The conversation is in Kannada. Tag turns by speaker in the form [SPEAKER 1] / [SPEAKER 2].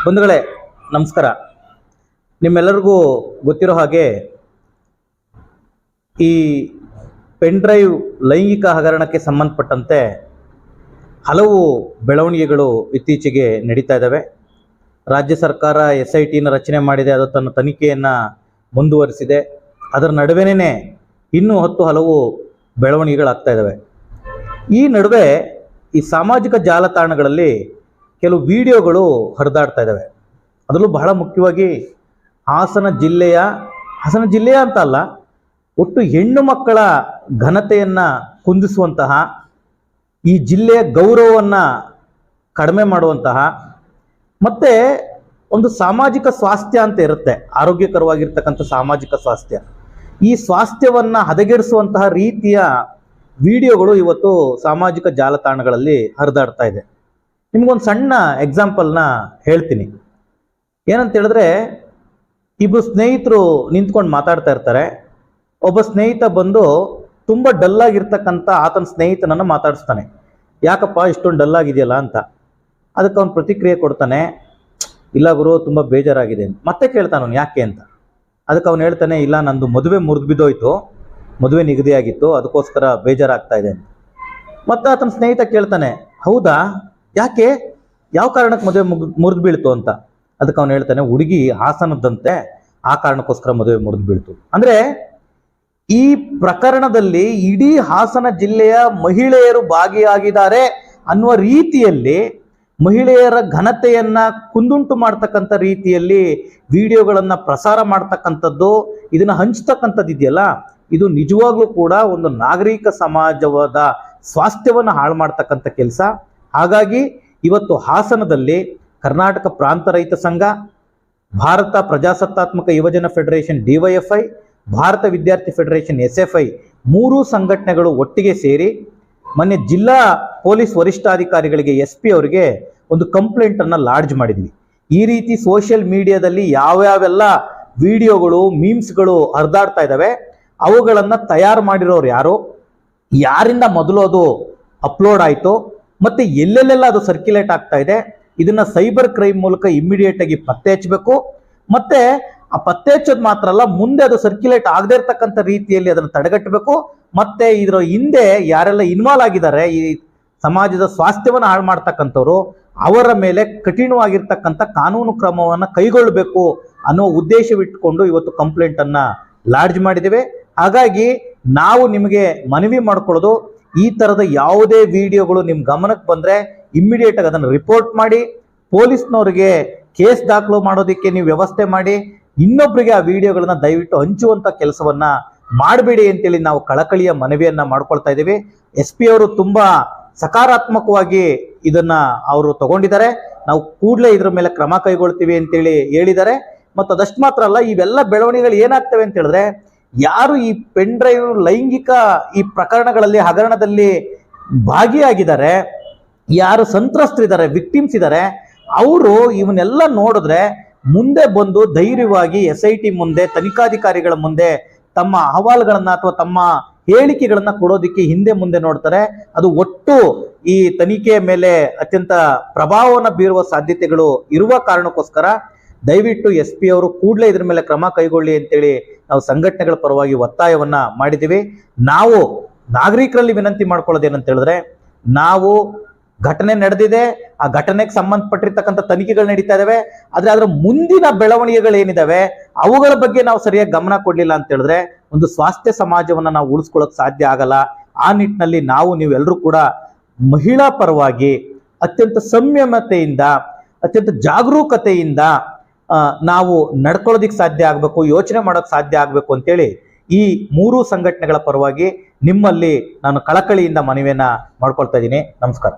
[SPEAKER 1] ಬಂಧುಗಳೇ ನಮಸ್ಕಾರ. ನಿಮ್ಮೆಲ್ಲರಿಗೂ ಗೊತ್ತಿರೋ ಹಾಗೆ ಈ ಪೆನ್ ಡ್ರೈವ್ ಲೈಂಗಿಕ ಹಗರಣಕ್ಕೆ ಸಂಬಂಧಪಟ್ಟಂತೆ ಹಲವು ಬೆಳವಣಿಗೆಗಳು ಇತ್ತೀಚೆಗೆ ನಡೀತಾ ಇದ್ದಾವೆ. ರಾಜ್ಯ ಸರ್ಕಾರ SITನ ರಚನೆ ಮಾಡಿದೆ, ಅದು ತನ್ನ ತನಿಖೆಯನ್ನು ಮುಂದುವರಿಸಿದೆ. ಅದರ ನಡುವೆನೇ ಇನ್ನೂ ಹಲವು ಬೆಳವಣಿಗೆಗಳಾಗ್ತಾ ಇದ್ದಾವೆ. ಈ ನಡುವೆ ಈ ಸಾಮಾಜಿಕ ಜಾಲತಾಣಗಳಲ್ಲಿ ಕೆಲವು ವಿಡಿಯೋಗಳು ಹರಿದಾಡ್ತಾ ಇದ್ದಾವೆ. ಅದರಲ್ಲೂ ಬಹಳ ಮುಖ್ಯವಾಗಿ ಹಾಸನ ಜಿಲ್ಲೆಯ ಅಂತ ಅಲ್ಲ, ಒಟ್ಟು ಹೆಣ್ಣು ಮಕ್ಕಳ ಘನತೆಯನ್ನು ಕುಂದಿಸುವಂತಹ, ಈ ಜಿಲ್ಲೆಯ ಗೌರವವನ್ನು ಕಡಿಮೆ ಮಾಡುವಂತಹ, ಮತ್ತು ಒಂದು ಸಾಮಾಜಿಕ ಸ್ವಾಸ್ಥ್ಯ ಅಂತ ಇರುತ್ತೆ, ಆರೋಗ್ಯಕರವಾಗಿರ್ತಕ್ಕಂಥ ಸಾಮಾಜಿಕ ಸ್ವಾಸ್ಥ್ಯ, ಈ ಸ್ವಾಸ್ಥ್ಯವನ್ನು ಹದಗೆಡಿಸುವಂತಹ ರೀತಿಯ ವಿಡಿಯೋಗಳು ಇವತ್ತು ಸಾಮಾಜಿಕ ಜಾಲತಾಣಗಳಲ್ಲಿ ಹರಿದಾಡ್ತಾ ಇದೆ. ನಿಮಗೊಂದು ಸಣ್ಣ ಎಕ್ಸಾಂಪಲ್ನ ಹೇಳ್ತೀನಿ. ಏನಂತ ಹೇಳಿದ್ರೆ, ಇಬ್ಬರು ಸ್ನೇಹಿತರು ನಿಂತ್ಕೊಂಡು ಮಾತಾಡ್ತಾ ಇರ್ತಾರೆ. ಒಬ್ಬ ಸ್ನೇಹಿತ ಬಂದು ತುಂಬ ಡಲ್ಲಾಗಿರ್ತಕ್ಕಂಥ ಆತನ ಸ್ನೇಹಿತನನ್ನು ಮಾತಾಡಿಸ್ತಾನೆ. ಯಾಕಪ್ಪ ಇಷ್ಟೊಂದು ಡಲ್ಲಾಗಿದೆಯಲ್ಲ ಅಂತ. ಅದಕ್ಕೆ ಅವನು ಪ್ರತಿಕ್ರಿಯೆ ಕೊಡ್ತಾನೆ, ಇಲ್ಲ ಗುರು ತುಂಬ ಬೇಜಾರಾಗಿದೆ. ಮತ್ತೆ ಕೇಳ್ತಾನೆ ಅವನು ಯಾಕೆ ಅಂತ. ಅದಕ್ಕೆ ಅವನು ಹೇಳ್ತಾನೆ, ಇಲ್ಲ ನಂದು ಮದುವೆ ಮುರಿದು ಬಿದ್ದೋಯ್ತು, ಮದುವೆ ನಿಗದಿಯಾಗಿತ್ತು, ಅದಕ್ಕೋಸ್ಕರ ಬೇಜಾರಾಗ್ತಾ ಇದೆ ಅಂತ. ಮತ್ತೆ ಆತನ ಸ್ನೇಹಿತ ಕೇಳ್ತಾನೆ, ಹೌದಾ, ಯಾಕೆ, ಯಾವ ಕಾರಣಕ್ಕೆ ಮದುವೆ ಮುರಿದು ಬೀಳ್ತು ಅಂತ. ಅದಕ್ಕೆ ಅವನು ಹೇಳ್ತಾನೆ, ಹುಡುಗಿ ಹಾಸನದಂತೆ, ಆ ಕಾರಣಕ್ಕೋಸ್ಕರ ಮದುವೆ ಮುರಿದು ಬೀಳ್ತು. ಅಂದರೆ ಈ ಪ್ರಕರಣದಲ್ಲಿ ಇಡೀ ಹಾಸನ ಜಿಲ್ಲೆಯ ಮಹಿಳೆಯರು ಭಾಗಿಯಾಗಿದ್ದಾರೆ ಅನ್ನುವ ರೀತಿಯಲ್ಲಿ, ಮಹಿಳೆಯರ ಘನತೆಯನ್ನ ಕುಂದುಂಟು ಮಾಡ್ತಕ್ಕಂಥ ರೀತಿಯಲ್ಲಿ ವಿಡಿಯೋಗಳನ್ನು ಪ್ರಸಾರ ಮಾಡ್ತಕ್ಕಂಥದ್ದು, ಇದನ್ನು ಹಂಚ್ತಕ್ಕಂಥದ್ದು ಇದೆಯಲ್ಲ, ಇದು ನಿಜವಾಗ್ಲೂ ಕೂಡ ಒಂದು ನಾಗರಿಕ ಸಮಾಜವಾದ ಸ್ವಾಸ್ಥ್ಯವನ್ನು ಹಾಳು ಮಾಡ್ತಕ್ಕಂಥ ಕೆಲಸ. ಹಾಗಾಗಿ ಇವತ್ತು ಹಾಸನದಲ್ಲಿ ಕರ್ನಾಟಕ ಪ್ರಾಂತ ರೈತ ಸಂಘ, ಭಾರತ ಪ್ರಜಾಸತ್ತಾತ್ಮಕ ಯುವಜನ ಫೆಡರೇಷನ್ DYFI, ಭಾರತ ವಿದ್ಯಾರ್ಥಿ ಫೆಡರೇಷನ್ SFI ಮೂರೂ ಸಂಘಟನೆಗಳು ಒಟ್ಟಿಗೆ ಸೇರಿ ಮೊನ್ನೆ ಜಿಲ್ಲಾ ಪೊಲೀಸ್ ವರಿಷ್ಠಾಧಿಕಾರಿಗಳಿಗೆ SP ಅವರಿಗೆ ಒಂದು ಕಂಪ್ಲೇಂಟನ್ನು ಲಾಡ್ಜ್ ಮಾಡಿದ್ವಿ. ಈ ರೀತಿ ಸೋಷಿಯಲ್ ಮೀಡಿಯಾದಲ್ಲಿ ಯಾವ್ಯಾವೆಲ್ಲ ವಿಡಿಯೋಗಳು, ಮೀಮ್ಸ್ಗಳು ಹರಿದಾಡ್ತಾ ಇದ್ದಾವೆ, ಅವುಗಳನ್ನು ತಯಾರು ಮಾಡಿರೋರು ಯಾರು, ಯಾರಿಂದ ಮೊದಲು ಅದು ಅಪ್ಲೋಡ್ ಆಯಿತು, ಮತ್ತು ಎಲ್ಲೆಲ್ಲೆಲ್ಲ ಅದು ಸರ್ಕ್ಯುಲೇಟ್ ಆಗ್ತಾ ಇದೆ, ಇದನ್ನ ಸೈಬರ್ ಕ್ರೈಮ್ ಮೂಲಕ ಇಮ್ಮಿಡಿಯೇಟ್ ಆಗಿ ಪತ್ತೆ ಹಚ್ಚಬೇಕು. ಮತ್ತೆ ಆ ಪತ್ತೆ ಹಚ್ಚೋದು ಮಾತ್ರ ಅಲ್ಲ, ಮುಂದೆ ಅದು ಸರ್ಕ್ಯುಲೇಟ್ ಆಗದೇ ಇರ್ತಕ್ಕಂಥ ರೀತಿಯಲ್ಲಿ ಅದನ್ನು ತಡೆಗಟ್ಟಬೇಕು. ಮತ್ತೆ ಇದರ ಹಿಂದೆ ಯಾರೆಲ್ಲ ಇನ್ವಾಲ್ವ್ ಆಗಿದ್ದಾರೆ, ಈ ಸಮಾಜದ ಸ್ವಾಸ್ಥ್ಯವನ್ನು ಹಾಳು ಮಾಡ್ತಕ್ಕಂಥವ್ರು, ಅವರ ಮೇಲೆ ಕಠಿಣವಾಗಿರ್ತಕ್ಕಂಥ ಕಾನೂನು ಕ್ರಮವನ್ನು ಕೈಗೊಳ್ಳಬೇಕು ಅನ್ನೋ ಉದ್ದೇಶವಿಟ್ಟುಕೊಂಡು ಇವತ್ತು ಕಂಪ್ಲೇಂಟನ್ನು ಲಾಡ್ಜ್ ಮಾಡಿದ್ದೇವೆ. ಹಾಗಾಗಿ ನಾವು ನಿಮಗೆ ಮನವಿ ಮಾಡ್ಕೊಳ್ಳೋದು, ಈ ಥರದ ಯಾವುದೇ ವಿಡಿಯೋಗಳು ನಿಮ್ಮ ಗಮನಕ್ಕೆ ಬಂದರೆ ಇಮ್ಮಿಡಿಯೇಟ್ ಆಗಿ ಅದನ್ನು ರಿಪೋರ್ಟ್ ಮಾಡಿ, ಪೊಲೀಸ್ನವರಿಗೆ ಕೇಸ್ ದಾಖಲು ಮಾಡೋದಕ್ಕೆ ನೀವು ವ್ಯವಸ್ಥೆ ಮಾಡಿ, ಇನ್ನೊಬ್ಬರಿಗೆ ಆ ವಿಡಿಯೋಗಳನ್ನ ದಯವಿಟ್ಟು ಹಂಚುವಂಥ ಕೆಲಸವನ್ನ ಮಾಡಬೇಡಿ ಅಂತೇಳಿ ನಾವು ಕಳಕಳಿಯ ಮನವಿಯನ್ನ ಮಾಡ್ಕೊಳ್ತಾ ಇದ್ದೀವಿ. SP ಅವರು ತುಂಬಾ ಸಕಾರಾತ್ಮಕವಾಗಿ ಇದನ್ನ ಅವರು ತಗೊಂಡಿದ್ದಾರೆ. ನಾವು ಕೂಡಲೇ ಇದ್ರ ಮೇಲೆ ಕ್ರಮ ಕೈಗೊಳ್ತೀವಿ ಅಂತೇಳಿ ಹೇಳಿದ್ದಾರೆ. ಮತ್ತು ಅದಷ್ಟು ಮಾತ್ರ ಅಲ್ಲ, ಇವೆಲ್ಲ ಬೆಳವಣಿಗೆಗಳು ಏನಾಗ್ತವೆ ಅಂತ ಹೇಳಿದ್ರೆ, ಯಾರು ಈ ಪೆನ್ ಡ್ರೈವ್ ಲೈಂಗಿಕ ಈ ಪ್ರಕರಣಗಳಲ್ಲಿ ಹಗರಣದಲ್ಲಿ ಭಾಗಿಯಾಗಿದ್ದಾರೆ, ಯಾರು ಸಂತ್ರಸ್ತರಿದ್ದಾರೆ, ವಿಕ್ಟಿಮ್ಸ್ ಇದ್ದಾರೆ, ಅವರು ಇವನ್ನೆಲ್ಲ ನೋಡಿದ್ರೆ ಮುಂದೆ ಬಂದು ಧೈರ್ಯವಾಗಿ SIT ಮುಂದೆ, ತನಿಖಾಧಿಕಾರಿಗಳ ಮುಂದೆ ತಮ್ಮ ಅಹವಾಲುಗಳನ್ನ ಅಥವಾ ತಮ್ಮ ಹೇಳಿಕೆಗಳನ್ನ ಕೊಡೋದಕ್ಕೆ ಹಿಂದೆ ಮುಂದೆ ನೋಡ್ತಾರೆ. ಅದು ಒಟ್ಟು ಈ ತನಿಖೆಯ ಮೇಲೆ ಅತ್ಯಂತ ಪ್ರಭಾವವನ್ನು ಬೀರುವ ಸಾಧ್ಯತೆಗಳು ಇರುವ ಕಾರಣಕ್ಕೋಸ್ಕರ ದಯವಿಟ್ಟು SP ಅವರು ಕೂಡಲೇ ಇದ್ರ ಮೇಲೆ ಕ್ರಮ ಕೈಗೊಳ್ಳಿ ಅಂತೇಳಿ ನಾವು ಸಂಘಟನೆಗಳ ಪರವಾಗಿ ಒತ್ತಾಯವನ್ನ ಮಾಡಿದ್ದೀವಿ. ನಾವು ನಾಗರಿಕರಲ್ಲಿ ವಿನಂತಿ ಮಾಡ್ಕೊಳ್ಳೋದೇನಂತ ಹೇಳಿದ್ರೆ, ನಾವು ಘಟನೆ ನಡೆದಿದೆ, ಆ ಘಟನೆಗೆ ಸಂಬಂಧಪಟ್ಟಿರ್ತಕ್ಕಂಥ ತನಿಖೆಗಳು ನಡೀತಾ ಇದಾವೆ, ಆದ್ರೆ ಅದರ ಮುಂದಿನ ಬೆಳವಣಿಗೆಗಳು ಏನಿದಾವೆ ಅವುಗಳ ಬಗ್ಗೆ ನಾವು ಸರಿಯಾಗಿ ಗಮನ ಕೊಡ್ಲಿಲ್ಲ ಅಂತ ಹೇಳಿದ್ರೆ ಒಂದು ಸ್ವಾಸ್ಥ್ಯ ಸಮಾಜವನ್ನ ನಾವು ಉಳಿಸ್ಕೊಳ್ಳೋಕೆ ಸಾಧ್ಯ ಆಗಲ್ಲ. ಆ ನಿಟ್ಟಿನಲ್ಲಿ ನೀವೆಲ್ಲರೂ ಕೂಡ ಮಹಿಳಾ ಪರವಾಗಿ ಅತ್ಯಂತ ಸಂಯಮತೆಯಿಂದ, ಅತ್ಯಂತ ಜಾಗರೂಕತೆಯಿಂದ ನಾವು ನಡ್ಕೊಳ್ಳೋದಿಕ್ಕೆ ಸಾಧ್ಯ ಆಗಬೇಕು, ಯೋಚನೆ ಮಾಡೋಕೆ ಸಾಧ್ಯ ಆಗಬೇಕು ಅಂತೇಳಿ ಈ ಮೂರೂ ಸಂಘಟನೆಗಳ ಪರವಾಗಿ ನಿಮ್ಮಲ್ಲಿ ನಾನು ಕಳಕಳಿಯಿಂದ ಮನವಿಯನ್ನ ಮಾಡ್ಕೊಳ್ತಾ ಇದ್ದೀನಿ. ನಮಸ್ಕಾರ.